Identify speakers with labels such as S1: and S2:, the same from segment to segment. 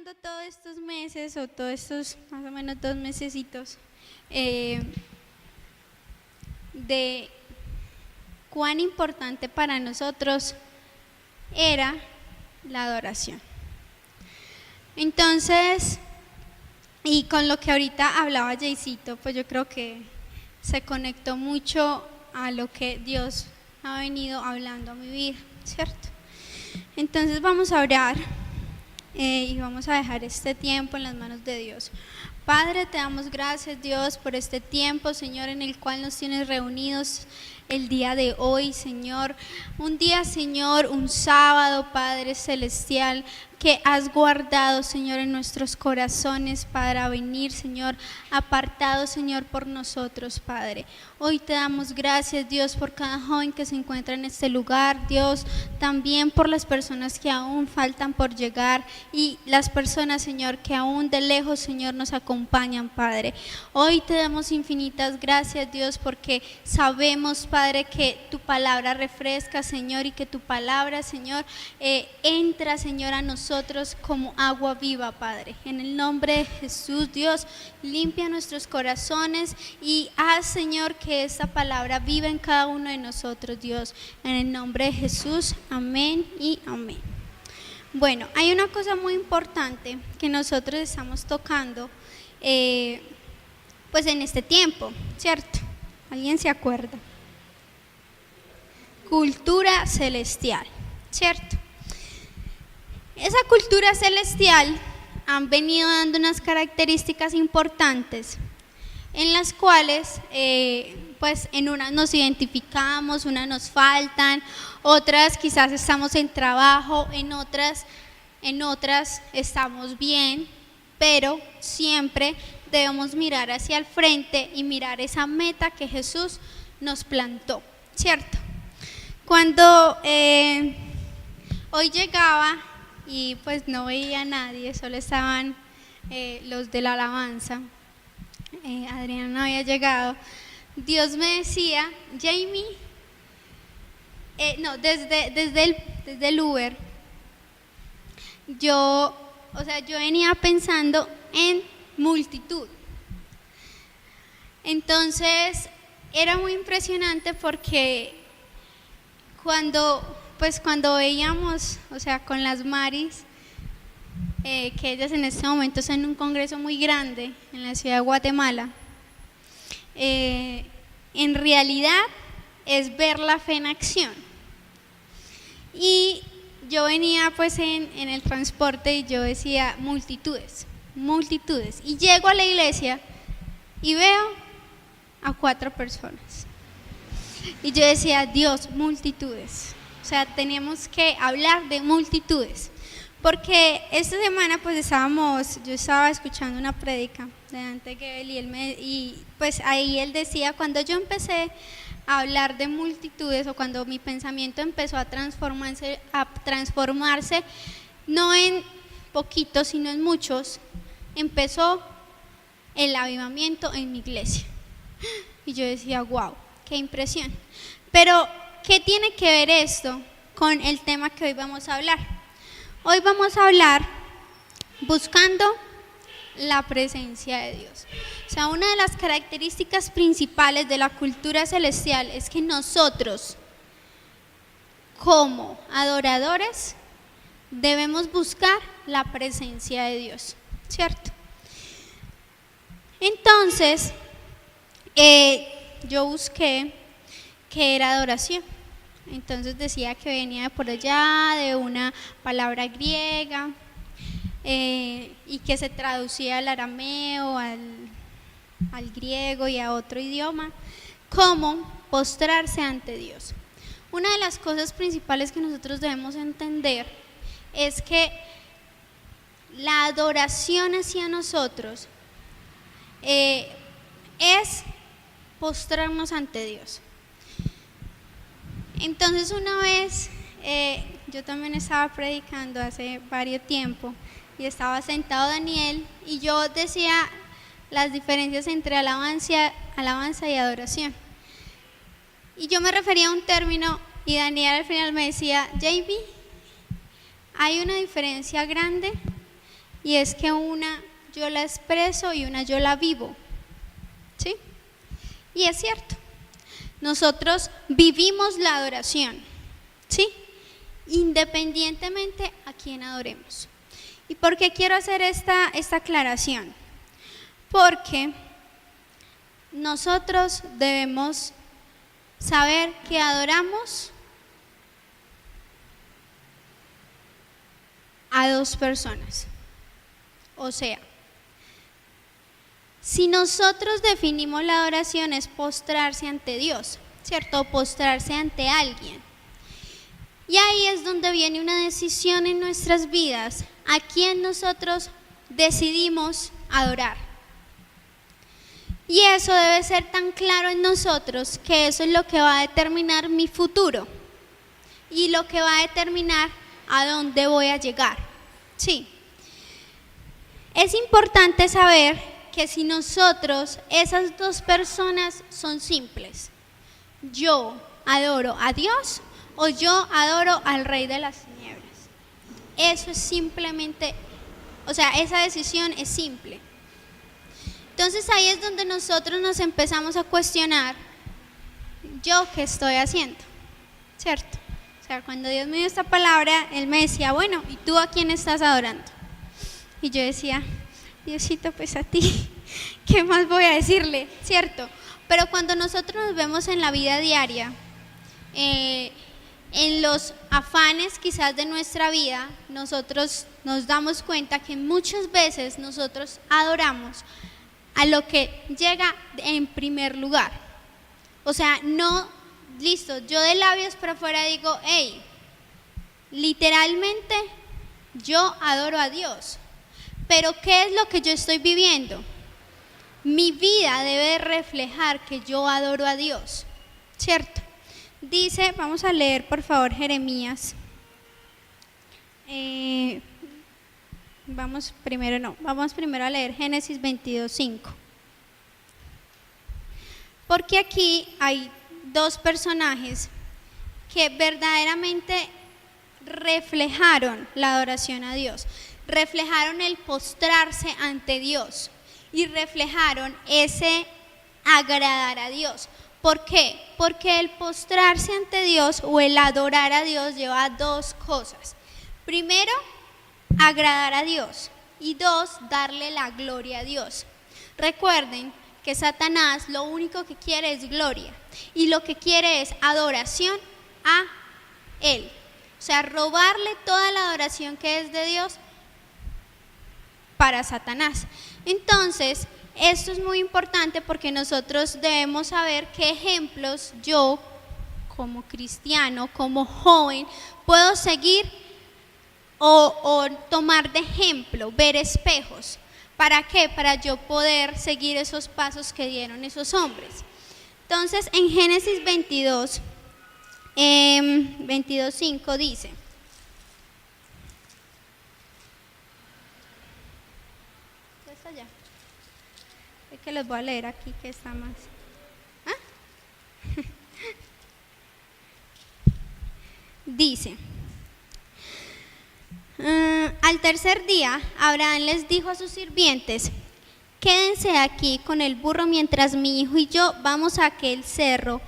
S1: hablando todos estos meses o todos estos más o menos 2 mesecitos de cuán importante para nosotros era la adoración. Entonces, y con lo que ahorita hablaba Jaycito, pues yo creo que se conectó mucho a lo que Dios ha venido hablando a mi vida, ¿cierto? Entonces vamos a orar y vamos a dejar este tiempo en las manos de Dios. Padre, te damos gracias, Dios, por este tiempo, Señor, en el cual nos tienes reunidos el día de hoy, Señor. Un día, Señor, un sábado, Padre Celestial, que has guardado, Señor, en nuestros corazones para venir, Señor, apartado, Señor, por nosotros, Padre. Hoy te damos gracias, Dios, por cada joven que se encuentra en este lugar, Dios, también por las personas que aún faltan por llegar y las personas, Señor, que aún de lejos, Señor, nos acompañan, Padre. Hoy te damos infinitas gracias, Dios, porque sabemos, Padre, que tu palabra refresca, Señor, y que tu palabra, Señor, entra, Señor, a nosotros como agua viva, Padre. En el nombre de Jesús, Dios, limpia nuestros corazones y haz, Señor, que esta palabra viva en cada uno de nosotros, Dios. En el nombre de Jesús, amén y amén. Bueno, hay una cosa muy importante que nosotros estamos tocando, pues en este tiempo, ¿cierto? ¿Alguien se acuerda? Cultura celestial, ¿cierto? Esa cultura celestial han venido dando unas características importantes en las cuales pues en unas nos identificamos, unas nos faltan, otras quizás estamos en trabajo, en otras estamos bien, pero siempre debemos mirar hacia el frente y mirar esa meta que Jesús nos plantó, ¿cierto? Cuando hoy llegaba y pues no veía a nadie, solo estaban los de la alabanza, Adriana no había llegado, Dios me decía, Jamie, desde el Uber, yo venía pensando en multitud. Entonces era muy impresionante porque cuando veíamos, con las Maris, que ellas en este momento están en un congreso muy grande en la ciudad de Guatemala, en realidad es ver la fe en acción. Y yo venía pues en el transporte y yo decía multitudes, y llego a la iglesia y veo a 4 personas. Y yo decía, Dios, multitudes. Teníamos que hablar de multitudes. Porque esta semana pues yo estaba escuchando una prédica de Dante Gebel y pues ahí él decía, cuando yo empecé a hablar de multitudes o cuando mi pensamiento empezó a transformarse no en poquitos sino en muchos, empezó el avivamiento en mi iglesia. Y yo decía, wow, qué impresión. Pero, ¿qué tiene que ver esto con el tema que hoy vamos a hablar? Hoy vamos a hablar buscando la presencia de Dios. Una de las características principales de la cultura celestial es que nosotros, como adoradores, debemos buscar la presencia de Dios, ¿cierto? Entonces, yo busqué qué era adoración. Entonces decía que venía por allá de una palabra griega y que se traducía al arameo, al griego y a otro idioma, como postrarse ante Dios. Una de las cosas principales que nosotros debemos entender es que la adoración hacia nosotros es postrarnos ante Dios. Entonces una vez yo también estaba predicando hace varios tiempo y estaba sentado Daniel y yo decía las diferencias entre alabanza y adoración. Y yo me refería a un término y Daniel al final me decía, JB, hay una diferencia grande y es que una yo la expreso y una yo la vivo, ¿sí? Y es cierto, nosotros vivimos la adoración, ¿sí? Independientemente a quién adoremos. ¿Y por qué quiero hacer esta aclaración? Porque nosotros debemos saber que adoramos a dos personas. O sea, si nosotros definimos la adoración es postrarse ante Dios, ¿cierto? Postrarse ante alguien. Y ahí es donde viene una decisión en nuestras vidas, a quién nosotros decidimos adorar. Y eso debe ser tan claro en nosotros que eso es lo que va a determinar mi futuro y lo que va a determinar a dónde voy a llegar. Sí. Es importante saber que si nosotros, esas dos personas son simples, yo adoro a Dios o yo adoro al Rey de las Tinieblas. Eso es simplemente, o sea, esa decisión es simple. Entonces ahí es donde nosotros nos empezamos a cuestionar, ¿yo qué estoy haciendo? ¿Cierto? O sea, cuando Dios me dio esta palabra, Él me decía, bueno, ¿y tú a quién estás adorando? Y yo decía, Diosito, pues a ti, ¿qué más voy a decirle? ¿Cierto? Pero cuando nosotros nos vemos en la vida diaria, en los afanes quizás de nuestra vida, nosotros nos damos cuenta que muchas veces nosotros adoramos a lo que llega en primer lugar. O sea, no, listo, yo de labios para afuera digo, hey, literalmente yo adoro a Dios. Pero ¿qué es lo que yo estoy viviendo? Mi vida debe reflejar que yo adoro a Dios, ¿cierto? Dice, vamos a leer por favor Jeremías. Vamos primero a leer Génesis 22:5. Porque aquí hay dos personajes que verdaderamente reflejaron la adoración a Dios, reflejaron el postrarse ante Dios y reflejaron ese agradar a Dios. ¿Por qué? Porque el postrarse ante Dios o el adorar a Dios lleva dos cosas. Primero, agradar a Dios y dos, darle la gloria a Dios. Recuerden que Satanás lo único que quiere es gloria y lo que quiere es adoración a Él. O sea, robarle toda la adoración que es de Dios para Satanás. Entonces, esto es muy importante porque nosotros debemos saber qué ejemplos yo, como cristiano, como joven, puedo seguir o tomar de ejemplo, ver espejos. ¿Para qué? Para yo poder seguir esos pasos que dieron esos hombres. Entonces, en Génesis 22:5 dice: Es que les voy a leer aquí que está más. Dice: al tercer día, Abraham les dijo a sus sirvientes: quédense aquí con el burro mientras mi hijo y yo vamos a aquel cerro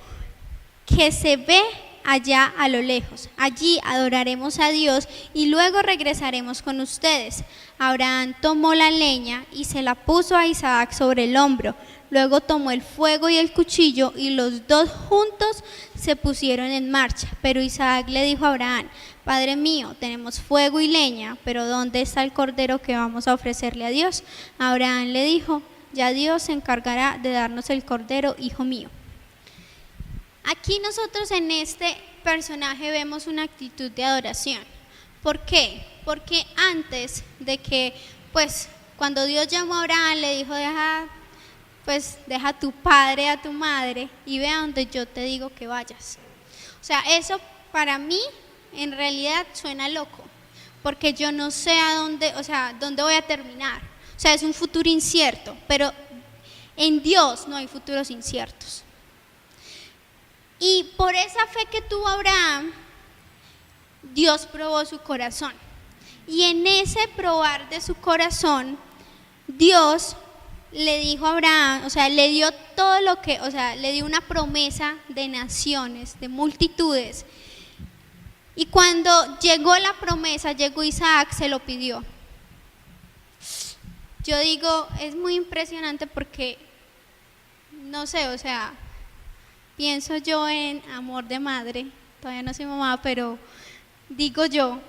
S1: que se ve allá a lo lejos. Allí adoraremos a Dios y luego regresaremos con ustedes. Abraham tomó la leña y se la puso a Isaac sobre el hombro. Luego tomó el fuego y el cuchillo y los dos juntos se pusieron en marcha. Pero Isaac le dijo a Abraham: Padre mío, tenemos fuego y leña, pero ¿dónde está el cordero que vamos a ofrecerle a Dios? Abraham le dijo: ya Dios se encargará de darnos el cordero, hijo mío. Aquí nosotros en este personaje vemos una actitud de adoración. ¿Por qué? Porque antes de que, cuando Dios llamó a Abraham, le dijo: deja a tu padre, a tu madre y ve a donde yo te digo que vayas. O sea, eso para mí en realidad suena loco, porque yo no sé dónde voy a terminar. O sea, es un futuro incierto, pero en Dios no hay futuros inciertos. Y por esa fe que tuvo Abraham, Dios probó su corazón. Y en ese probar de su corazón, Dios le dijo a Abraham, o sea, le dio todo lo que, o sea, le dio una promesa de naciones, de multitudes. Y cuando llegó la promesa, llegó Isaac, se lo pidió. Yo digo, es muy impresionante porque, no sé, o sea, pienso yo en amor de madre, todavía no soy mamá, pero digo yo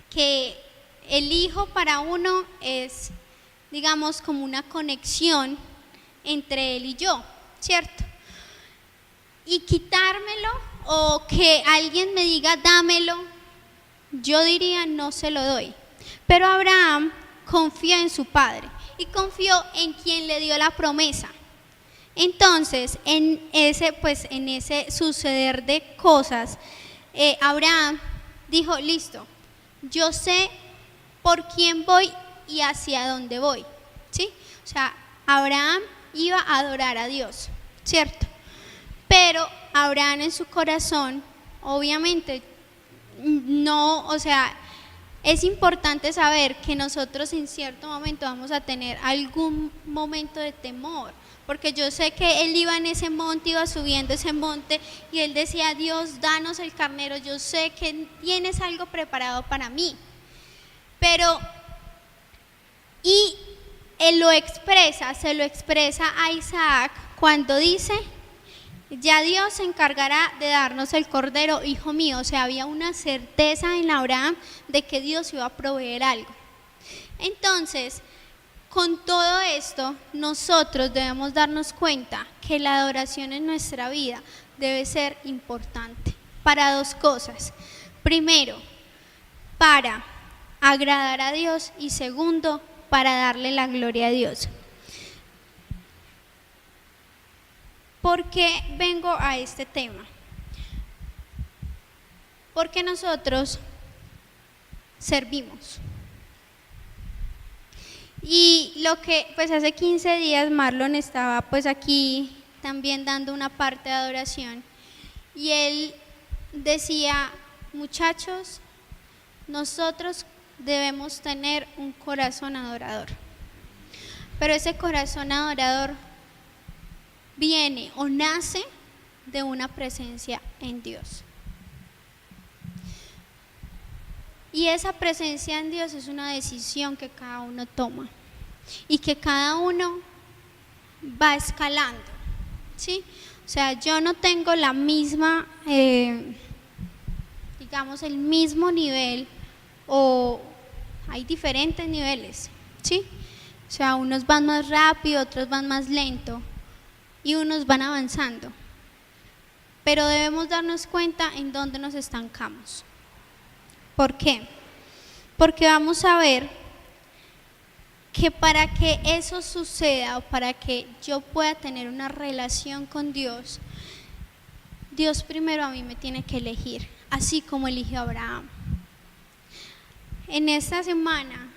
S1: que el hijo para uno es, digamos, como una conexión entre él y yo, ¿cierto? Y quitármelo o que alguien me diga dámelo, yo diría no se lo doy. Pero Abraham confió en su padre y confió en quien le dio la promesa. Entonces, en ese suceder de cosas, Abraham dijo, listo, yo sé por quién voy y hacia dónde voy, ¿sí? O sea, Abraham iba a adorar a Dios, ¿cierto? Pero Abraham en su corazón, obviamente, no, o sea, es importante saber que nosotros en cierto momento vamos a tener algún momento de temor, porque yo sé que él iba en ese monte, iba subiendo ese monte y él decía, Dios, danos el carnero, yo sé que tienes algo preparado para mí. Pero, y él se lo expresa a Isaac cuando dice, ya Dios se encargará de darnos el cordero, hijo mío. O sea, había una certeza en Abraham de que Dios iba a proveer algo. Entonces, con todo esto, nosotros debemos darnos cuenta que la adoración en nuestra vida debe ser importante para dos cosas. Primero, para agradar a Dios y segundo, para darle la gloria a Dios. ¿Por qué vengo a este tema? Porque nosotros servimos. Y lo que, pues hace 15 días Marlon estaba pues aquí también dando una parte de adoración y él decía, muchachos, nosotros debemos tener un corazón adorador. Pero ese corazón adorador viene o nace de una presencia en Dios. Y esa presencia en Dios es una decisión que cada uno toma y que cada uno va escalando, ¿sí? O sea, yo no tengo la misma, digamos, el mismo nivel o hay diferentes niveles, ¿sí? O sea, unos van más rápido, otros van más lento y unos van avanzando. Pero debemos darnos cuenta en dónde nos estancamos. ¿Por qué? Porque vamos a ver que para que eso suceda o para que yo pueda tener una relación con Dios, Dios primero a mí me tiene que elegir, así como eligió a Abraham. En esta semana,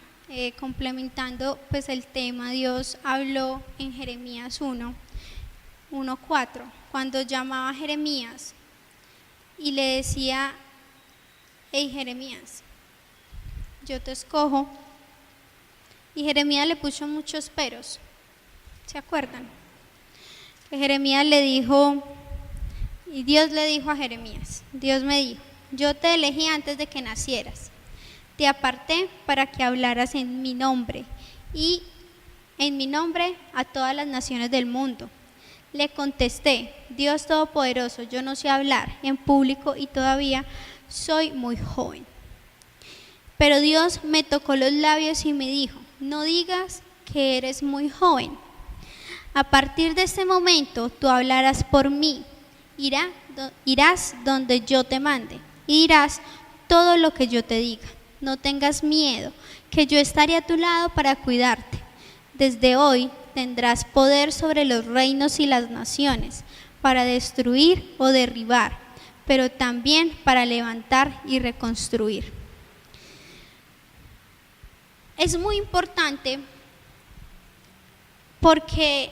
S1: complementando pues el tema, Dios habló en Jeremías 1:4, cuando llamaba a Jeremías y le decía, hey Jeremías, yo te escojo. Y Jeremías le puso muchos peros, ¿se acuerdan? Que Jeremías le dijo, y Dios le dijo a Jeremías, Dios me dijo, yo te elegí antes de que nacieras, te aparté para que hablaras en mi nombre y en mi nombre a todas las naciones del mundo. Le contesté, Dios Todopoderoso, yo no sé hablar en público y todavía soy muy joven. Pero Dios me tocó los labios y me dijo, no digas que eres muy joven. A partir de este momento tú hablarás por mí, irás donde yo te mande y dirás todo lo que yo te diga. No tengas miedo, que yo estaré a tu lado para cuidarte. Desde hoy tendrás poder sobre los reinos y las naciones, para destruir o derribar, pero también para levantar y reconstruir. Es muy importante porque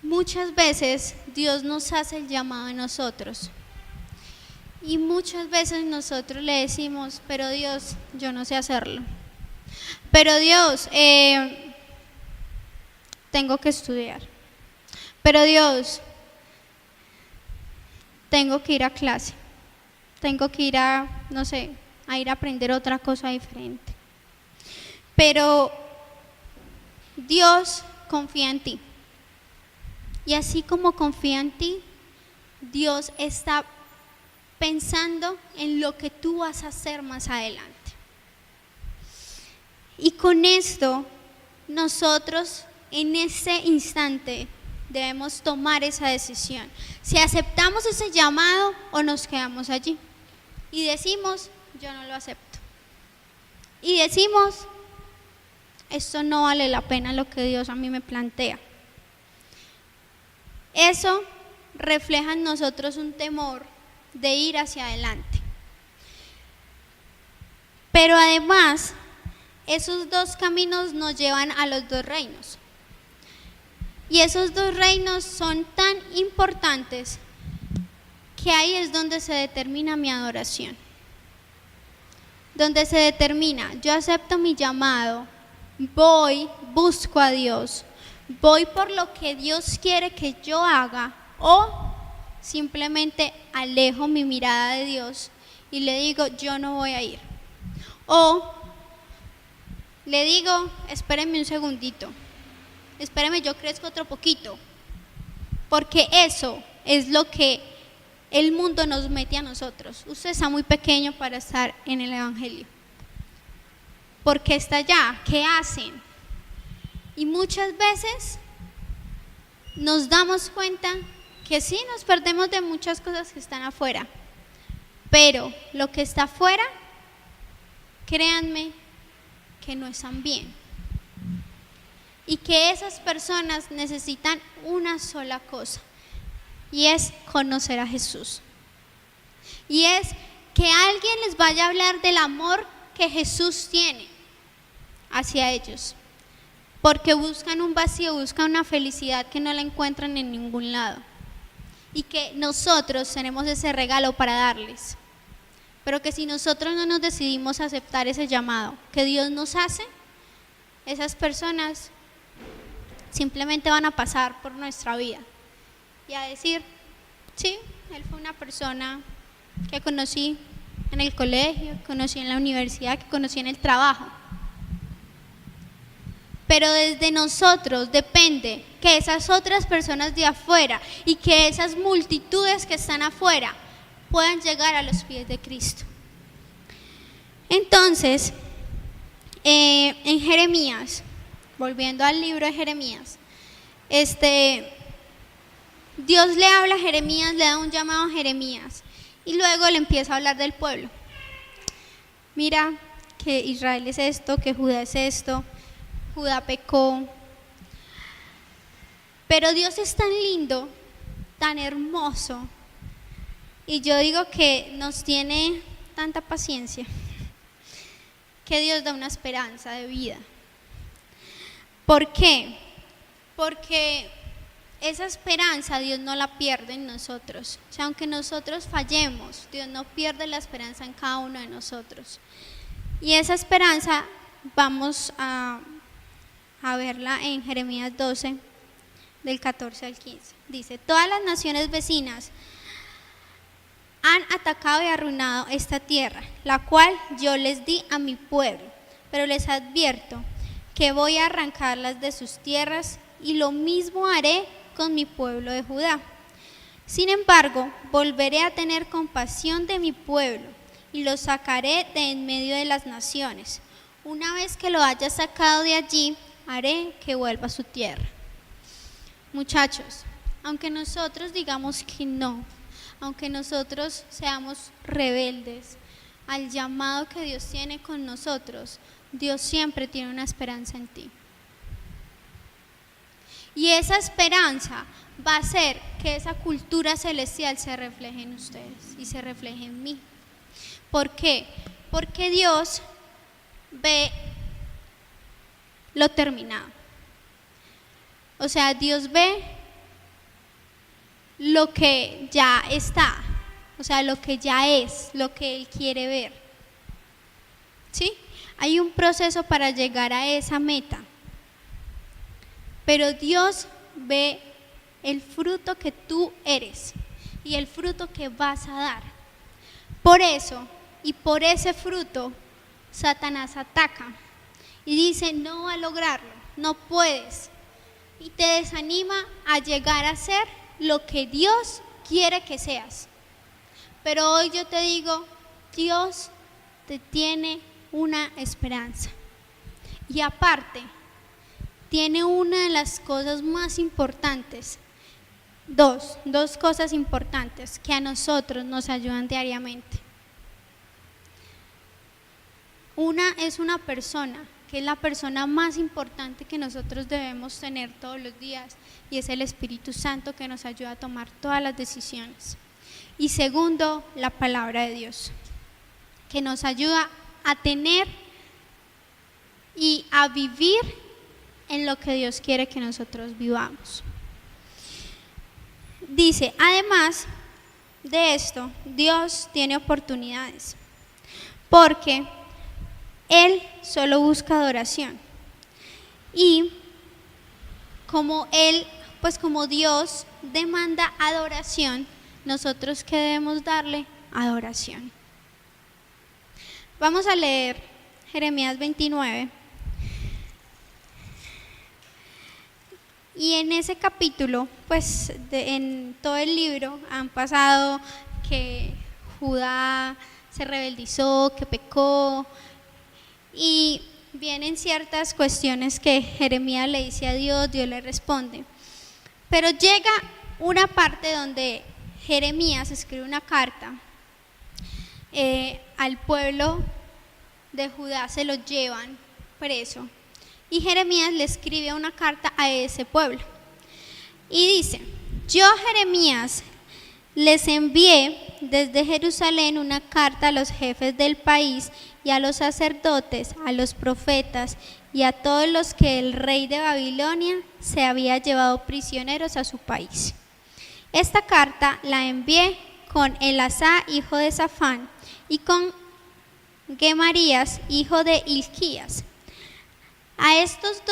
S1: muchas veces Dios nos hace el llamado a nosotros Y muchas veces nosotros le decimos, pero Dios, yo no sé hacerlo. Pero Dios, tengo que estudiar. Pero Dios, tengo que ir a clase. Tengo que ir a, no sé, a ir a aprender otra cosa diferente. Pero Dios confía en ti. Y así como confía en ti, Dios está pensando en lo que tú vas a hacer más adelante. Y con esto, nosotros en ese instante debemos tomar esa decisión. Si aceptamos ese llamado o nos quedamos allí. Y decimos, yo no lo acepto. Y decimos, esto no vale la pena lo que Dios a mí me plantea. Eso refleja en nosotros un temor de ir hacia adelante. Pero además, esos dos caminos nos llevan a los dos reinos. Y esos dos reinos son tan importantes que ahí es donde se determina mi adoración. Donde se determina, yo acepto mi llamado, voy, busco a Dios, voy por lo que Dios quiere que yo haga, o simplemente alejo mi mirada de Dios y le digo, yo no voy a ir. O le digo, espéreme un segundito, espéreme, yo crezco otro poquito, porque eso es lo que el mundo nos mete a nosotros. Usted está muy pequeño para estar en el Evangelio. ¿Por qué está allá? ¿Qué hacen? Y muchas veces nos damos cuenta que sí, nos perdemos de muchas cosas que están afuera, pero lo que está afuera, créanme que no están bien. Y que esas personas necesitan una sola cosa, y es conocer a Jesús. Y es que alguien les vaya a hablar del amor que Jesús tiene hacia ellos. Porque buscan un vacío, buscan una felicidad que no la encuentran en ningún lado. Y que nosotros tenemos ese regalo para darles. Pero que si nosotros no nos decidimos a aceptar ese llamado que Dios nos hace, esas personas simplemente van a pasar por nuestra vida y a decir, sí, él fue una persona que conocí en el colegio, que conocí en la universidad, que conocí en el trabajo. Pero desde nosotros depende que esas otras personas de afuera y que esas multitudes que están afuera puedan llegar a los pies de Cristo. Entonces, en Jeremías, volviendo al libro de Jeremías, Dios le habla a Jeremías, le da un llamado a Jeremías y luego le empieza a hablar del pueblo. Mira que Israel es esto, que Judá es esto, Judá pecó. Pero Dios es tan lindo, tan hermoso, y yo digo que nos tiene tanta paciencia, que Dios da una esperanza de vida. ¿Por qué? Porque esa esperanza Dios no la pierde en nosotros. O sea, aunque nosotros fallemos, Dios no pierde la esperanza en cada uno de nosotros. Y esa esperanza vamos a verla en Jeremías 12, del 14 al 15. Dice, todas las naciones vecinas han atacado y arruinado esta tierra, la cual yo les di a mi pueblo, pero les advierto que voy a arrancarlas de sus tierras y lo mismo haré con mi pueblo de Judá. Sin embargo, volveré a tener compasión de mi pueblo y lo sacaré de en medio de las naciones. Una vez que lo haya sacado de allí, haré que vuelva a su tierra. Muchachos, aunque nosotros digamos que no, aunque nosotros seamos rebeldes al llamado que Dios tiene con nosotros, Dios siempre tiene una esperanza en ti. Y esa esperanza va a hacer que esa cultura celestial se refleje en ustedes y se refleje en mí. ¿Por qué? Porque Dios ve lo terminado. O sea, Dios ve lo que ya está. o sea, lo que ya es, lo que Él quiere ver. ¿Sí? Hay un proceso para llegar a esa meta, pero Dios ve el fruto que tú eres y el fruto que vas a dar. Por eso y por ese fruto, Satanás ataca y dice: no va a lograrlo, no puedes, y te desanima a llegar a ser lo que Dios quiere que seas. Pero hoy yo te digo, Dios te tiene una esperanza, y aparte tiene una de las cosas más importantes, dos cosas importantes que a nosotros nos ayudan diariamente. Una es una persona, que es la persona más importante que nosotros debemos tener todos los días, y es el Espíritu Santo, que nos ayuda a tomar todas las decisiones. Y segundo, la palabra de Dios, que nos ayuda a tener y a vivir en lo que Dios quiere que nosotros vivamos. Dice, además de esto, Dios tiene oportunidades, porque Él solo busca adoración. Y como Dios demanda adoración, nosotros ¿qué debemos darle? Adoración. Vamos a leer Jeremías 29. Y en ese capítulo, en todo el libro han pasado que Judá se rebeldizó, que pecó, y vienen ciertas cuestiones que Jeremías le dice a Dios, Dios le responde. Pero llega una parte donde Jeremías escribe una carta al pueblo de Judá, se lo llevan preso. Y Jeremías le escribe una carta a ese pueblo. Y dice: yo, Jeremías, les envié desde Jerusalén una carta a los jefes del país y a los sacerdotes, a los profetas y a todos los que el rey de Babilonia se había llevado prisioneros a su país. Esta carta la envié con Elasá, hijo de Safán, y con Gemarías, hijo de Hilquías. A estos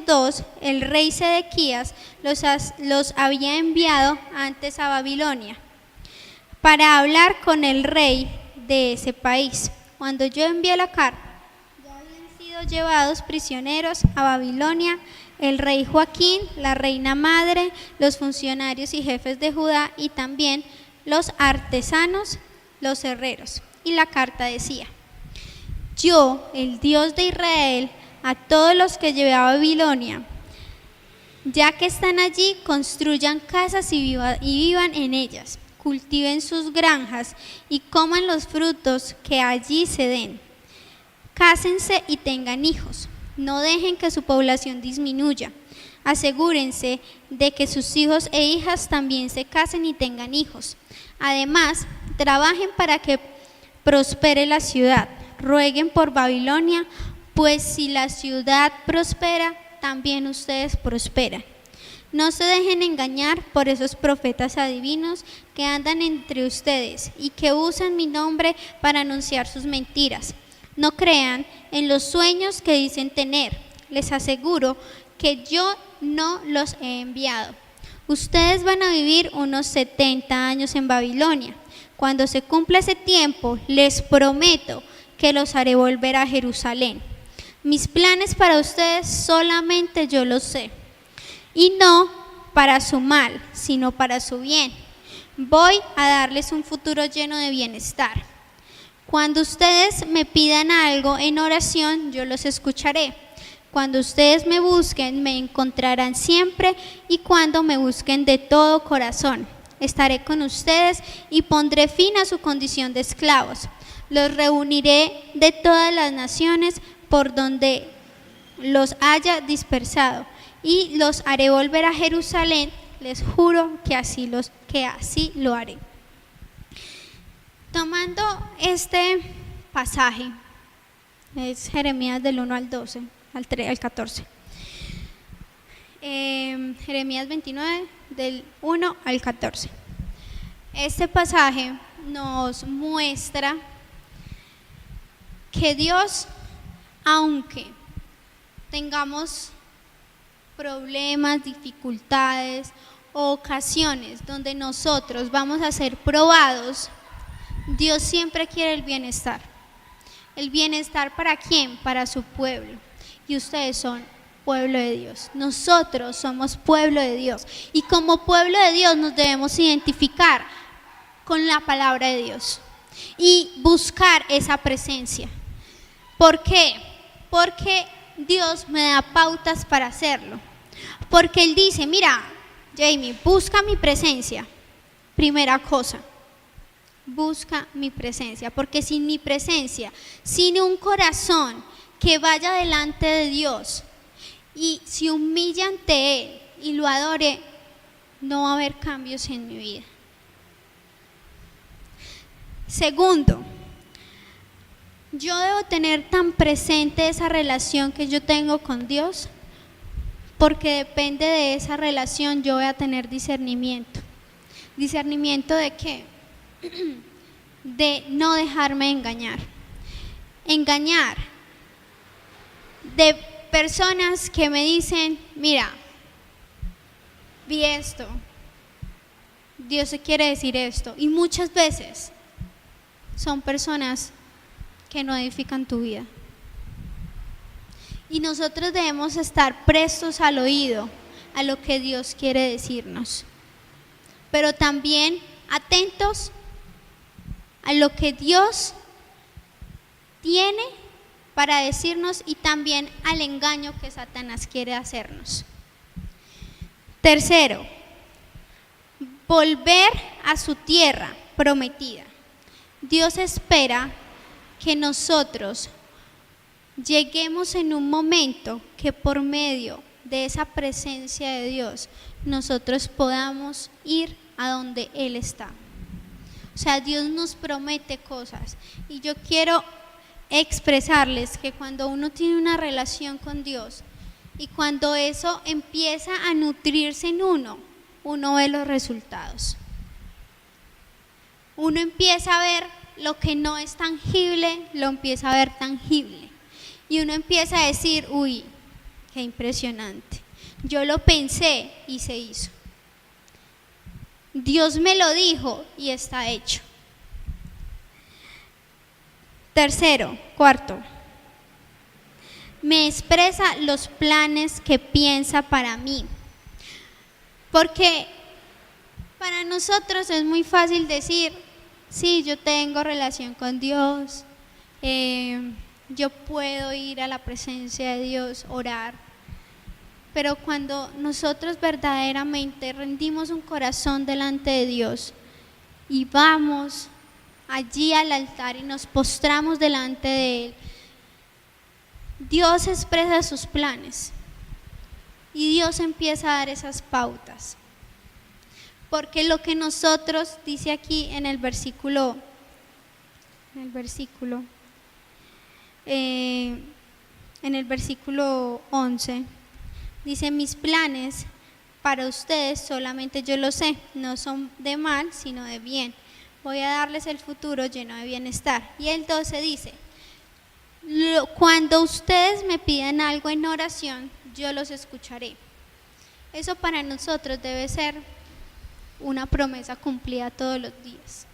S1: dos el rey Sedequías los había enviado antes a Babilonia para hablar con el rey de ese país. Cuando yo envié la carta, ya habían sido llevados prisioneros a Babilonia el rey Joaquín, la reina madre, los funcionarios y jefes de Judá, y también los artesanos, los herreros. Y la carta decía: yo, el Dios de Israel, a todos los que llevé a Babilonia, ya que están allí, construyan casas y vivan en ellas, cultiven sus granjas y coman los frutos que allí se den. Cásense y tengan hijos, no dejen que su población disminuya. Asegúrense de que sus hijos e hijas también se casen y tengan hijos. Además, trabajen para que prospere la ciudad. Rueguen por Babilonia, pues si la ciudad prospera, también ustedes prosperan. No se dejen engañar por esos profetas adivinos que andan entre ustedes y que usan mi nombre para anunciar sus mentiras. No crean en los sueños que dicen tener. Les aseguro que yo no los he enviado. Ustedes van a vivir unos 70 años en Babilonia. Cuando se cumpla ese tiempo, les prometo que los haré volver a Jerusalén. Mis planes para ustedes solamente yo los sé, y no para su mal, sino para su bien. Voy a darles un futuro lleno de bienestar. Cuando ustedes me pidan algo en oración, yo los escucharé. Cuando ustedes me busquen, me encontrarán siempre, y cuando me busquen de todo corazón, estaré con ustedes y pondré fin a su condición de esclavos. Los reuniré de todas las naciones por donde los haya dispersado y los haré volver a Jerusalén. Les juro que así lo haré. Tomando este pasaje, es Jeremías del 1 al 12, al 14. Jeremías 29, del 1 al 14. Este pasaje nos muestra que Dios, aunque tengamos problemas, dificultades o ocasiones donde nosotros vamos a ser probados, Dios siempre quiere el bienestar. ¿El bienestar para quién? Para su pueblo. Y ustedes son pueblo de Dios. Nosotros somos pueblo de Dios. Y como pueblo de Dios nos debemos identificar con la palabra de Dios y buscar esa presencia. ¿Por qué? Porque Dios me da pautas para hacerlo. Porque Él dice, mira, Jamie, busca mi presencia. Primera cosa, busca mi presencia. Porque sin mi presencia, sin un corazón que vaya delante de Dios y se humille ante Él y lo adore, no va a haber cambios en mi vida. Segundo, yo debo tener tan presente esa relación que yo tengo con Dios, porque depende de esa relación yo voy a tener discernimiento. ¿Discernimiento de qué? De no dejarme engañar. Engañar de personas que me dicen, mira, vi esto, Dios se quiere decir esto, y muchas veces son personas que no edifican tu vida. Y nosotros debemos estar prestos al oído a lo que Dios quiere decirnos, pero también atentos a lo que Dios tiene para decirnos y también al engaño que Satanás quiere hacernos. Tercero, volver a su tierra prometida. Dios espera que nosotros lleguemos en un momento que por medio de esa presencia de Dios nosotros podamos ir a donde Él está. O sea, Dios nos promete cosas y yo quiero expresarles que cuando uno tiene una relación con Dios y cuando eso empieza a nutrirse en uno ve los resultados. Uno empieza a ver lo que no es tangible, lo empieza a ver tangible. Y uno empieza a decir, uy, qué impresionante. Yo lo pensé y se hizo. Dios me lo dijo y está hecho. Cuarto, me expresa los planes que piensa para mí. Porque para nosotros es muy fácil decir, sí, yo tengo relación con Dios, yo puedo ir a la presencia de Dios, orar. Pero cuando nosotros verdaderamente rendimos un corazón delante de Dios y vamos allí al altar y nos postramos delante de Él, Dios expresa sus planes y Dios empieza a dar esas pautas. Porque lo que nosotros, dice aquí en el versículo 11, dice, mis planes para ustedes solamente yo lo sé, no son de mal, sino de bien. Voy a darles el futuro lleno de bienestar. Y el 12 dice, cuando ustedes me pidan algo en oración, yo los escucharé. Eso para nosotros debe ser una promesa cumplida todos los días.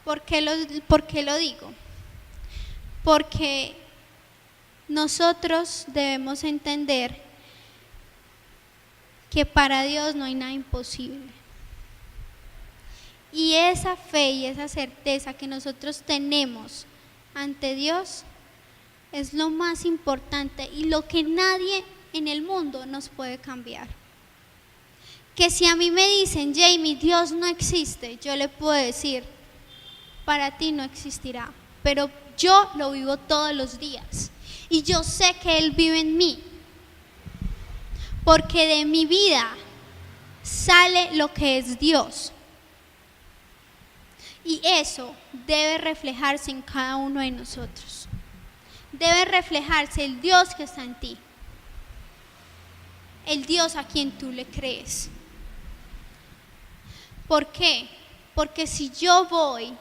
S1: ¿Por qué lo digo? Porque nosotros debemos entender que para Dios no hay nada imposible. Y esa fe y esa certeza que nosotros tenemos ante Dios es lo más importante y lo que nadie en el mundo nos puede cambiar. Que si a mí me dicen, Jamie, Dios no existe, yo le puedo decir, para ti no existirá, pero yo lo vivo todos los días y yo sé que Él vive en mí, porque de mi vida sale lo que es Dios y eso debe reflejarse en cada uno de nosotros. Debe reflejarse el Dios que está en ti, el Dios a quien tú le crees. ¿Por qué? Porque si yo voy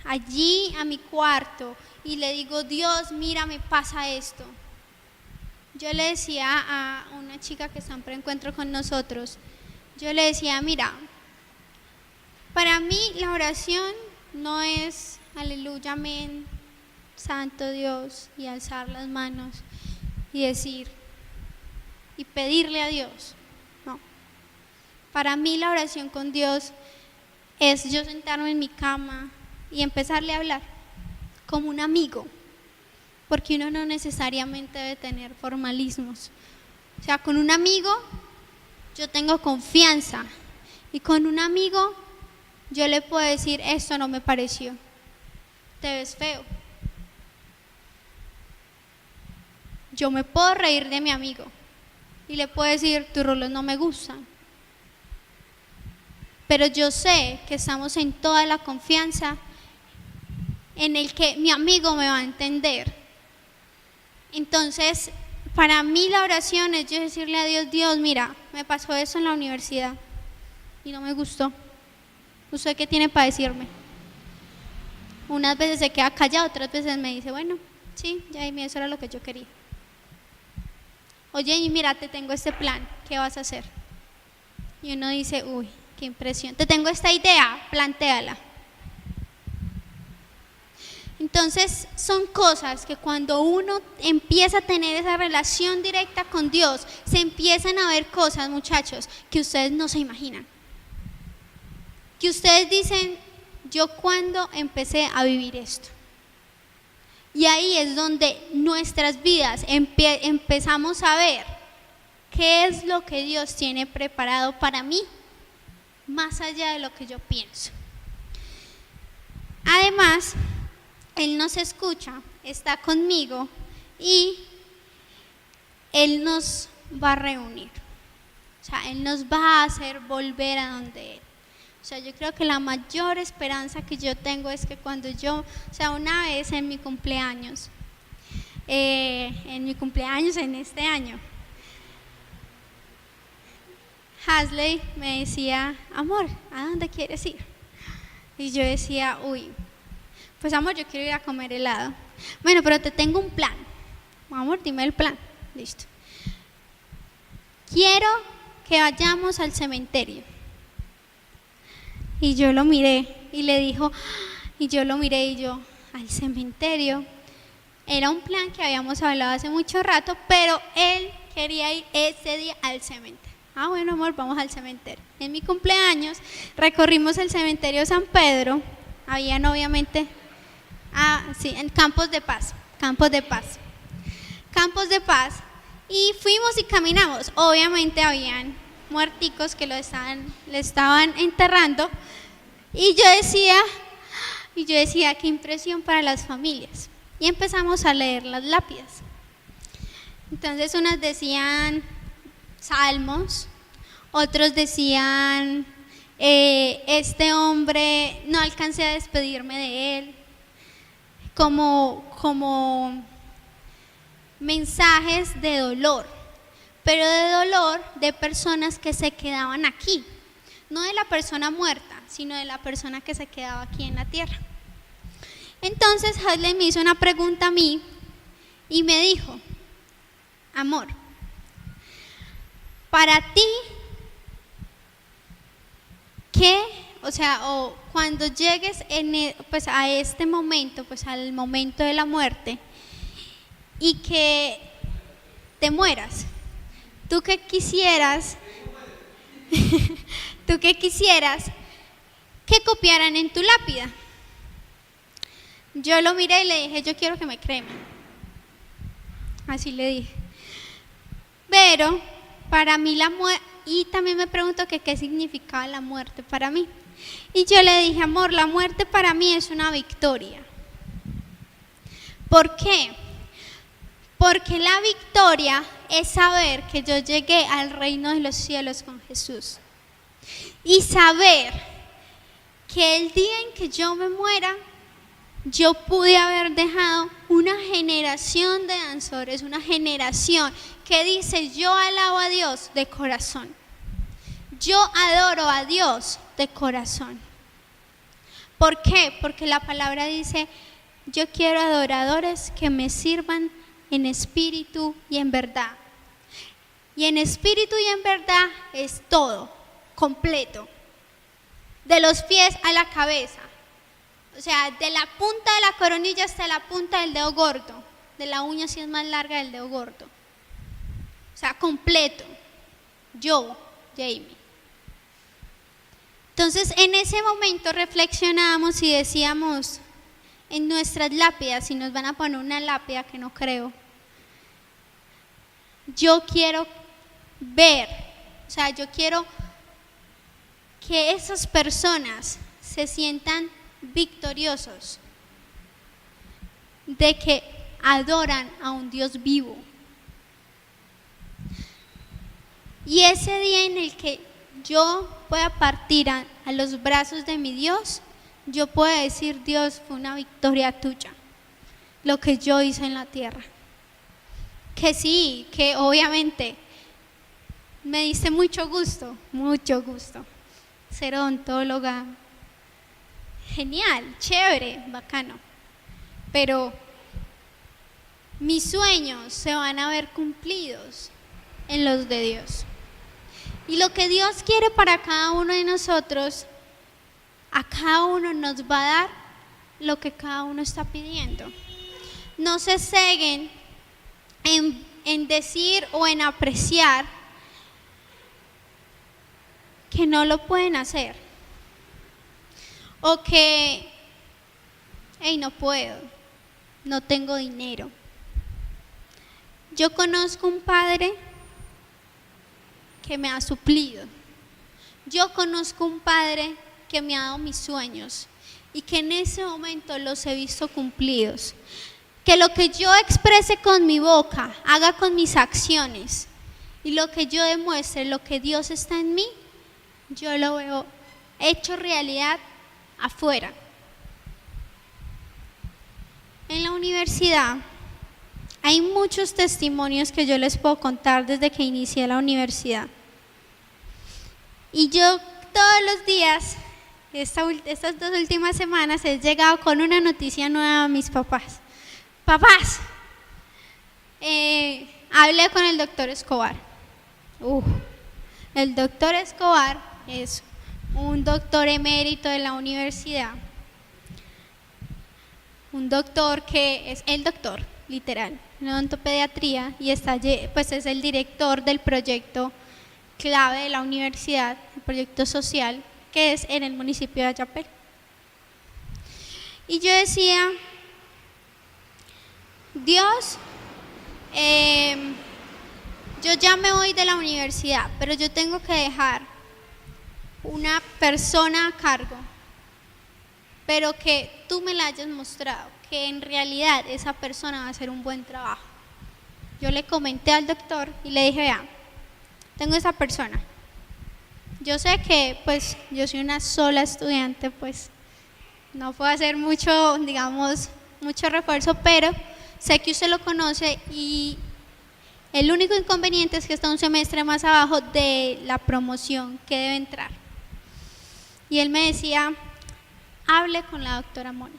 S1: allí a mi cuarto y le digo, Dios, mira, me pasa esto. Yo le decía a una chica que está en preencuentro con nosotros, yo le decía, mira, para mí la oración no es aleluya, amén, santo Dios, y alzar las manos y decir y pedirle a Dios. No. Para mí la oración con Dios es yo sentarme en mi cama y empezarle a hablar como un amigo, porque uno no necesariamente debe tener formalismos. O sea, con un amigo yo tengo confianza y con un amigo yo le puedo decir, esto no me pareció, te ves feo. Yo me puedo reír de mi amigo y le puedo decir, tus rolos no me gustan. Pero yo sé que estamos en toda la confianza en el que mi amigo me va a entender. Entonces, para mí la oración es yo decirle a Dios, Dios, mira, me pasó eso en la universidad y no me gustó. ¿Usted qué tiene para decirme? Unas veces se queda callado, otras veces me dice, bueno, sí, ya eso era lo que yo quería. Oye, y mira, te tengo este plan, ¿qué vas a hacer? Y uno dice, uy, qué impresión. Te tengo esta idea, plantéala. Entonces, son cosas que cuando uno empieza a tener esa relación directa con Dios, se empiezan a ver cosas, muchachos, que ustedes no se imaginan. Que ustedes dicen, yo cuando empecé a vivir esto. Y ahí es donde nuestras vidas empezamos a ver qué es lo que Dios tiene preparado para mí, más allá de lo que yo pienso. Además, Él nos escucha, está conmigo y Él nos va a reunir. O sea, Él nos va a hacer volver a donde Él. O sea, yo creo que la mayor esperanza que yo tengo es que cuando yo, o sea, una vez en mi cumpleaños, en este año, Hasley me decía, amor, ¿a dónde quieres ir? Y yo decía, uy, pues amor, yo quiero ir a comer helado. Bueno, pero te tengo un plan. Amor, dime el plan. Listo. Quiero que vayamos al cementerio. Y yo lo miré y le dijo, y yo lo miré y yo, al cementerio. Era un plan que habíamos hablado hace mucho rato, pero él quería ir ese día al cementerio. Ah, bueno, amor, vamos al cementerio. En mi cumpleaños recorrimos el cementerio San Pedro. Habían obviamente, sí, en Campos de Paz. Y fuimos y caminamos. Obviamente habían muerticos que le estaban enterrando. Y yo decía, qué impresión para las familias. Y empezamos a leer las lápidas. Entonces unas decían salmos, otros decían, este hombre, no alcancé a despedirme de él, como mensajes de dolor, pero de dolor de personas que se quedaban aquí, no de la persona muerta, sino de la persona que se quedaba aquí en la tierra. Entonces Hasley me hizo una pregunta a mí y me dijo, amor, para ti, ¿qué? O sea, cuando llegues pues a este momento, pues al momento de la muerte, y que te mueras, ¿tú qué quisieras? ¿Tú qué quisieras que copiaran en tu lápida? Yo lo miré y le dije, yo quiero que me cremen. Así le dije. Pero para mí la muerte, y también me preguntó que qué significaba la muerte para mí. Y yo le dije, amor, la muerte para mí es una victoria. ¿Por qué? Porque la victoria es saber que yo llegué al reino de los cielos con Jesús. Y saber que el día en que yo me muera, yo pude haber dejado una generación de danzores, una generación que dice, yo alabo a Dios de corazón. Yo adoro a Dios de corazón. ¿Por qué? Porque la palabra dice, yo quiero adoradores que me sirvan en espíritu y en verdad. Y en espíritu y en verdad es todo, completo. De los pies a la cabeza. O sea, de la punta de la coronilla hasta la punta del dedo gordo. De la uña si es más larga del dedo gordo. O sea, completo. Yo, Jamie. Entonces, en ese momento reflexionábamos y decíamos, en nuestras lápidas, si nos van a poner una lápida, que no creo, yo quiero ver, o sea, yo quiero que esas personas se sientan victoriosos de que adoran a un Dios vivo. Y ese día en el que yo pueda partir a los brazos de mi Dios, yo puedo decir, Dios, fue una victoria tuya, lo que yo hice en la tierra. Que sí, que obviamente me diste mucho gusto ser odontóloga. Genial, chévere, bacano. Pero mis sueños se van a ver cumplidos en los de Dios. Y lo que Dios quiere para cada uno de nosotros, a cada uno nos va a dar lo que cada uno está pidiendo. No se ceguen en decir o en apreciar que no lo pueden hacer. O que, hey, no puedo, no tengo dinero. Yo conozco un padre que me ha suplido. Yo conozco un padre que me ha dado mis sueños y que en ese momento los he visto cumplidos. Que lo que yo exprese con mi boca, haga con mis acciones y lo que yo demuestre, lo que Dios está en mí, yo lo veo hecho realidad afuera. En la universidad hay muchos testimonios que yo les puedo contar desde que inicié la universidad. Y yo todos los días, estas 2 últimas semanas, he llegado con una noticia nueva a mis papás. Papás, hablé con el doctor Escobar. El doctor Escobar es un doctor emérito de la universidad. Un doctor que es el doctor, literal, en odontopediatría, y pues es el director del proyecto clave de la universidad, el proyecto social, que es en el municipio de Ayapel. Y yo decía, Dios, yo ya me voy de la universidad, pero yo tengo que dejar una persona a cargo, pero que tú me la hayas mostrado, que en realidad esa persona va a hacer un buen trabajo. Yo le comenté al doctor y le dije, vea, tengo esa persona. Yo sé que pues yo soy una sola estudiante, pues no puedo hacer mucho, digamos, mucho refuerzo, pero sé que usted lo conoce y el único inconveniente es que está un semestre más abajo de la promoción que debe entrar. Y él me decía, hable con la doctora Mónica.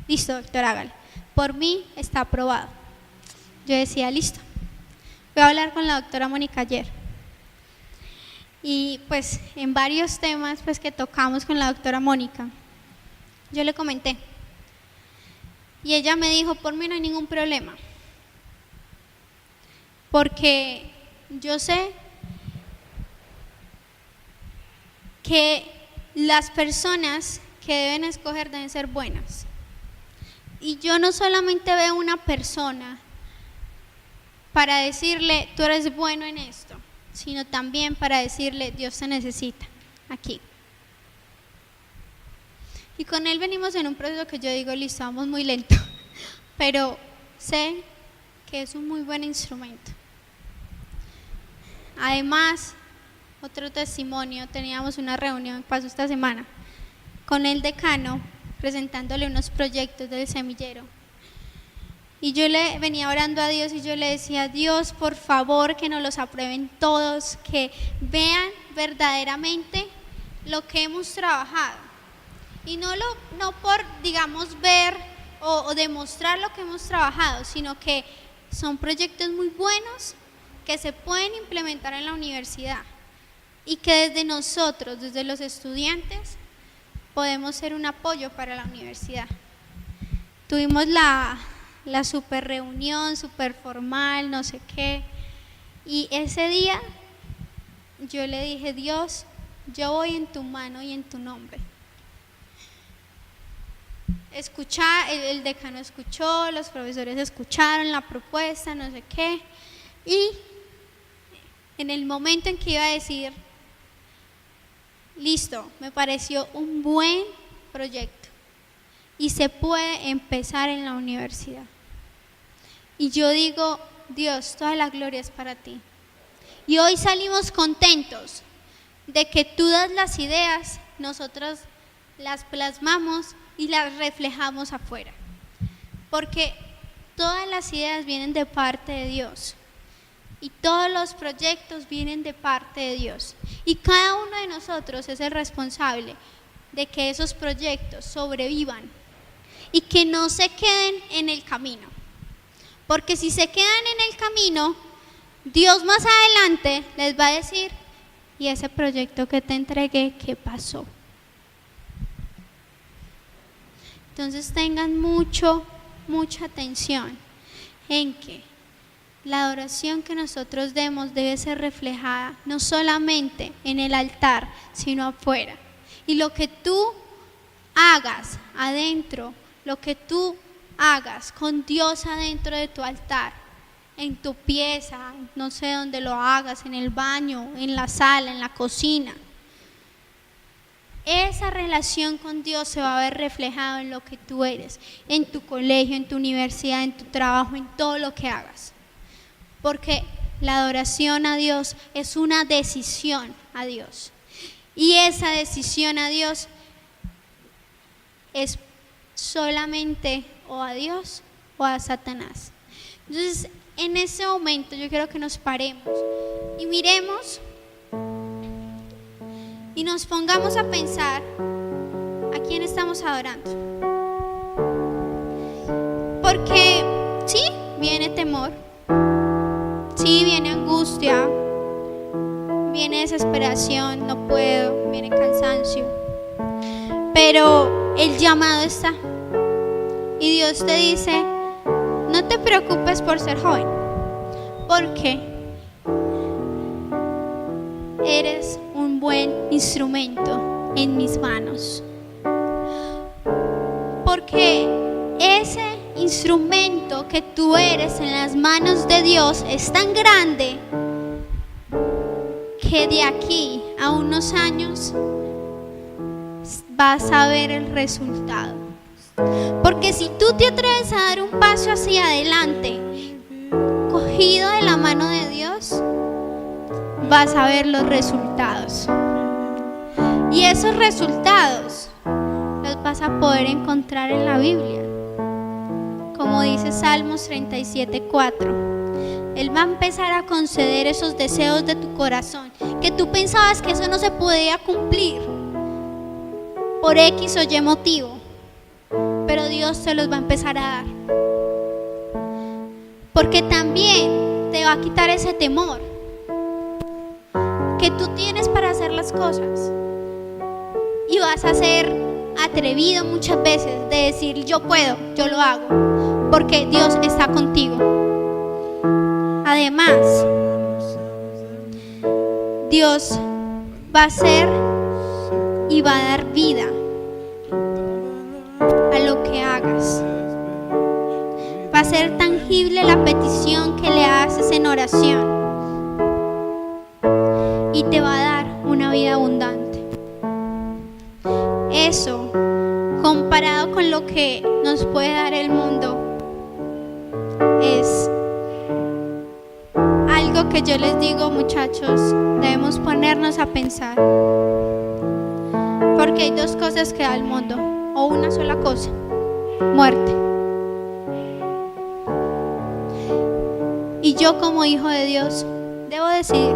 S1: Listo, doctora, hágale. Por mí está aprobado. Yo decía, listo. Voy a hablar con la doctora Mónica ayer. Y pues en varios temas pues que tocamos con la doctora Mónica, yo le comenté. Y ella me dijo, por mí no hay ningún problema. Porque yo sé que las personas que deben escoger deben ser buenas. Y yo no solamente veo una persona para decirle, tú eres bueno en esto, sino también para decirle, Dios te necesita aquí. Y con él venimos en un proceso que yo digo, listo, vamos muy lento, pero sé que es un muy buen instrumento. Además, otro testimonio, teníamos una reunión, pasó esta semana, con el decano, presentándole unos proyectos del semillero. Y yo le venía orando a Dios y yo le decía, Dios, por favor, que nos los aprueben todos, que vean verdaderamente lo que hemos trabajado. Y no por, digamos, ver o demostrar lo que hemos trabajado, sino que son proyectos muy buenos que se pueden implementar en la universidad y que desde nosotros, desde los estudiantes, podemos ser un apoyo para la universidad. Tuvimos la super reunión, super formal, no sé qué, y ese día yo le dije: Dios, yo voy en tu mano y en tu nombre. El decano escuchó, los profesores escucharon la propuesta, no sé qué, y en el momento en que iba a decir, listo, me pareció un buen proyecto y se puede empezar en la universidad. Y yo digo: Dios, toda la gloria es para ti. Y hoy salimos contentos de que tú das las ideas, nosotros las plasmamos y las reflejamos afuera. Porque todas las ideas vienen de parte de Dios. Y todos los proyectos vienen de parte de Dios. Y cada uno de nosotros es el responsable de que esos proyectos sobrevivan y que no se queden en el camino. Porque si se quedan en el camino, Dios más adelante les va a decir: ¿y ese proyecto que te entregué, qué pasó? Entonces tengan mucha atención en que la adoración que nosotros demos debe ser reflejada no solamente en el altar, sino afuera. Y lo que tú hagas adentro, lo que tú hagas con Dios adentro de tu altar, en tu pieza, no sé dónde lo hagas, en el baño, en la sala, en la cocina, esa relación con Dios se va a ver reflejada en lo que tú eres, en tu colegio, en tu universidad, en tu trabajo, en todo lo que hagas. Porque la adoración a Dios es una decisión a Dios. Y esa decisión a Dios es solamente o a Dios o a Satanás. Entonces, en ese momento yo quiero que nos paremos y miremos y nos pongamos a pensar a quién estamos adorando. Porque sí, viene temor, sí, viene angustia, viene desesperación, no puedo, viene cansancio, pero el llamado está. Y Dios te dice: no te preocupes por ser joven, porque eres un buen instrumento en mis manos. Porque ese instrumento que tú eres en las manos de Dios es tan grande que de aquí a unos años vas a ver el resultado. Porque si tú te atreves a dar un paso hacia adelante, cogido de la mano de Dios, vas a ver los resultados. Y esos resultados los vas a poder encontrar en la Biblia. Como dice Salmos 37:4, Él va a empezar a conceder esos deseos de tu corazón, que tú pensabas que eso no se podía cumplir por X o Y motivo, pero Dios te los va a empezar a dar. Porque también te va a quitar ese temor que tú tienes para hacer las cosas. Y vas a ser atrevido muchas veces de decir: yo puedo, yo lo hago, porque Dios está contigo. Además, Dios va a hacer y va a dar vida a lo que hagas. Va a ser tangible la petición que le haces en oración y te va a dar una vida abundante. Eso, comparado con lo que nos puede dar el mundo, es algo que yo les digo, muchachos, debemos ponernos a pensar. Porque hay dos cosas que da el mundo, o una sola cosa: muerte. Y yo, como hijo de Dios, debo decidir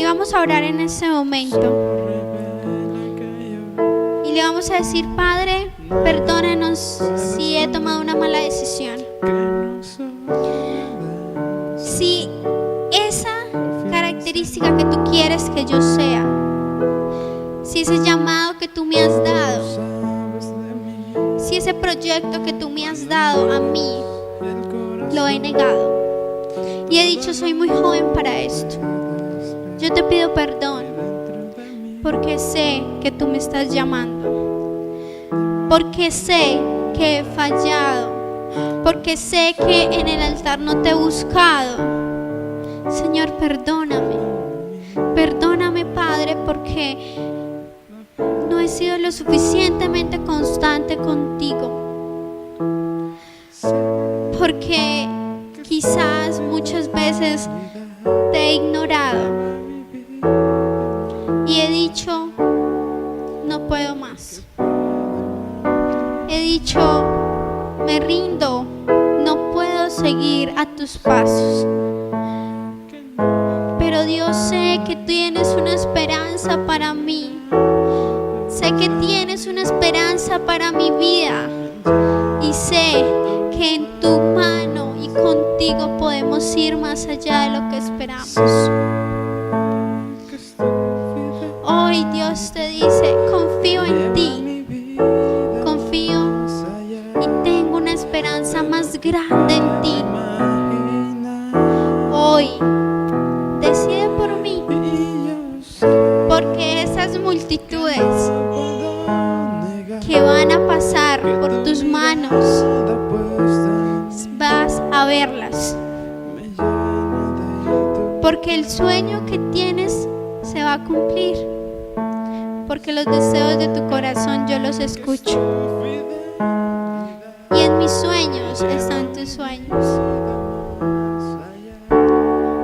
S1: Y vamos a orar en este momento. Y le vamos a decir: Padre, perdónanos si he tomado una mala decisión. Si esa característica que tú quieres que yo sea, si ese llamado que tú me has dado, si ese proyecto que tú me has dado a mí, lo he negado y he dicho: soy muy joven para esto, yo te pido perdón, porque sé que tú me estás llamando, porque sé que he fallado, porque sé que en el altar no te he buscado. Señor, perdóname, perdóname, Padre, porque no he sido lo suficientemente constante contigo, porque quizás muchas veces te he ignorado y he dicho: no puedo más. He dicho: me rindo, no puedo seguir a tus pasos. Pero Dios, sé que tienes una esperanza para mí. Sé que tienes una esperanza para mi vida. Y sé que en tu mano y contigo podemos ir más allá de lo que esperamos. Hoy Dios te dice: confío en ti, confío y tengo una esperanza más grande en ti. Hoy decide por mí, porque esas multitudes que van a pasar por tus manos, vas a verlas, porque el sueño que tienes se va a cumplir, porque los deseos de tu corazón yo los escucho, y en mis sueños están tus sueños.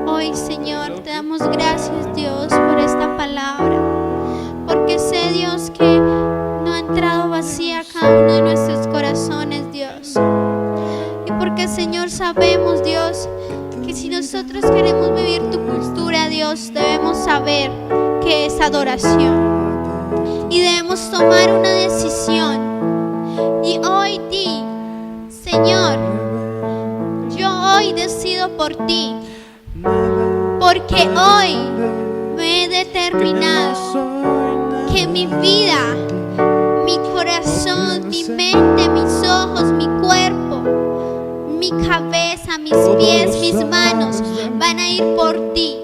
S1: Hoy, Señor, te damos gracias, Dios, por esta palabra, porque sé, Dios, que no ha entrado vacía a cada uno de nuestros corazones, Dios, y porque, Señor, sabemos, Dios, que si nosotros queremos vivir tu cultura, Dios, debemos saber que es adoración y debemos tomar una decisión. Y hoy di: Señor, yo hoy decido por ti, porque hoy me he determinado que mi vida, mi corazón, mi mente, mis ojos, mi cuerpo, mi cabeza, mis pies, mis manos van a ir por ti,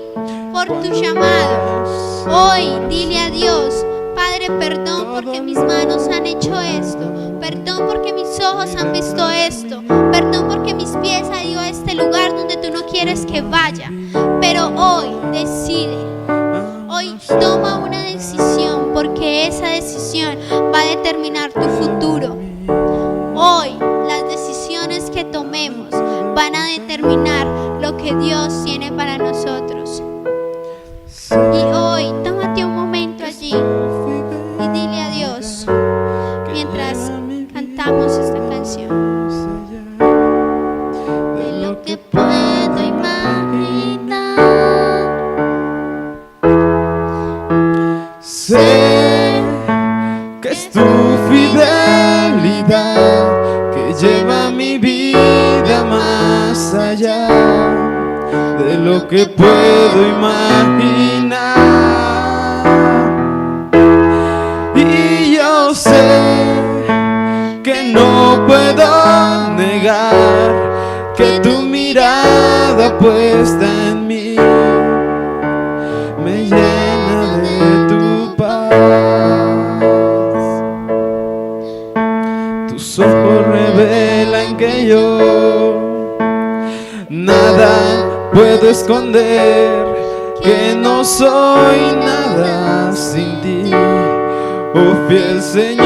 S1: por tu llamado. Hoy dile a Dios: Padre, perdón porque mis manos han hecho esto, perdón porque mis ojos han visto esto, perdón porque mis pies han ido a este lugar donde tú no quieres que vaya. Pero hoy decide, hoy toma una decisión, porque esa decisión va a determinar tu futuro. Hoy las decisiones que tomemos van a determinar lo que Dios tiene para nosotros. Y hoy tómate un momento allí y dile a Dios, mientras cantamos esta canción: de lo que puedo imaginar,
S2: sé que es tu fidelidad que lleva mi vida más allá de lo que puedo imaginar. Y yo sé que no puedo negar que tu mirada puesta en mí me llena de tu paz. Tus ojos revelan que yo nada puedo esconder, que no soy nada sin ti, oh fiel Señor.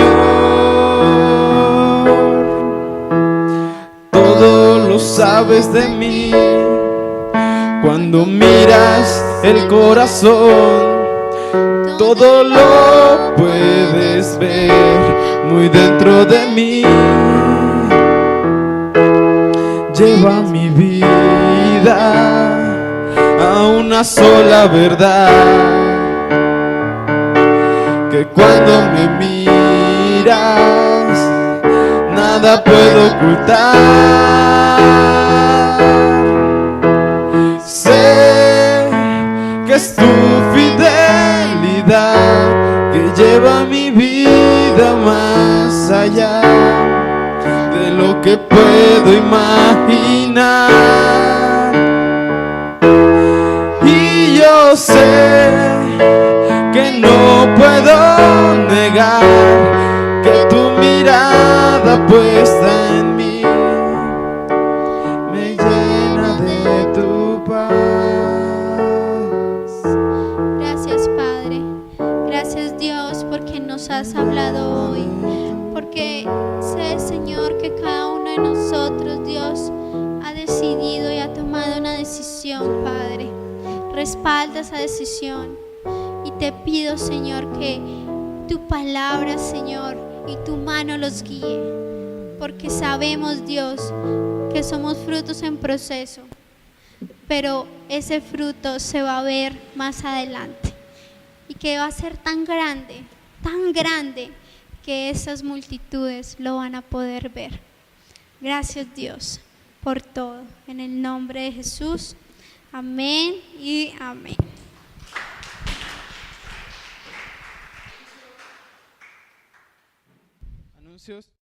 S2: Todo lo sabes de mí, cuando miras el corazón, todo lo puedes ver muy dentro de mí. Lleva mi vida a una una sola verdad, que cuando me miras nada puedo ocultar. Sé que es tu fidelidad que lleva mi vida más allá de lo que puedo imaginar. Y yo sé que no puedo negar que tu mirada puesta en mí me llena de tu paz.
S1: Gracias, Padre. Gracias, Dios, porque nos has hablado hoy. Porque sé, Señor, que cada uno de nosotros, Dios, ha decidido y ha tomado una decisión, Padre. Respalda esa decisión. Y te pido, Señor, que tu palabra, Señor, y tu mano los guíe. Porque sabemos, Dios, que somos frutos en proceso. Pero ese fruto se va a ver más adelante. Y que va a ser tan grande, que esas multitudes lo van a poder ver. Gracias, Dios, por todo. En el nombre de Jesús. Amén y amén.
S2: Anuncios.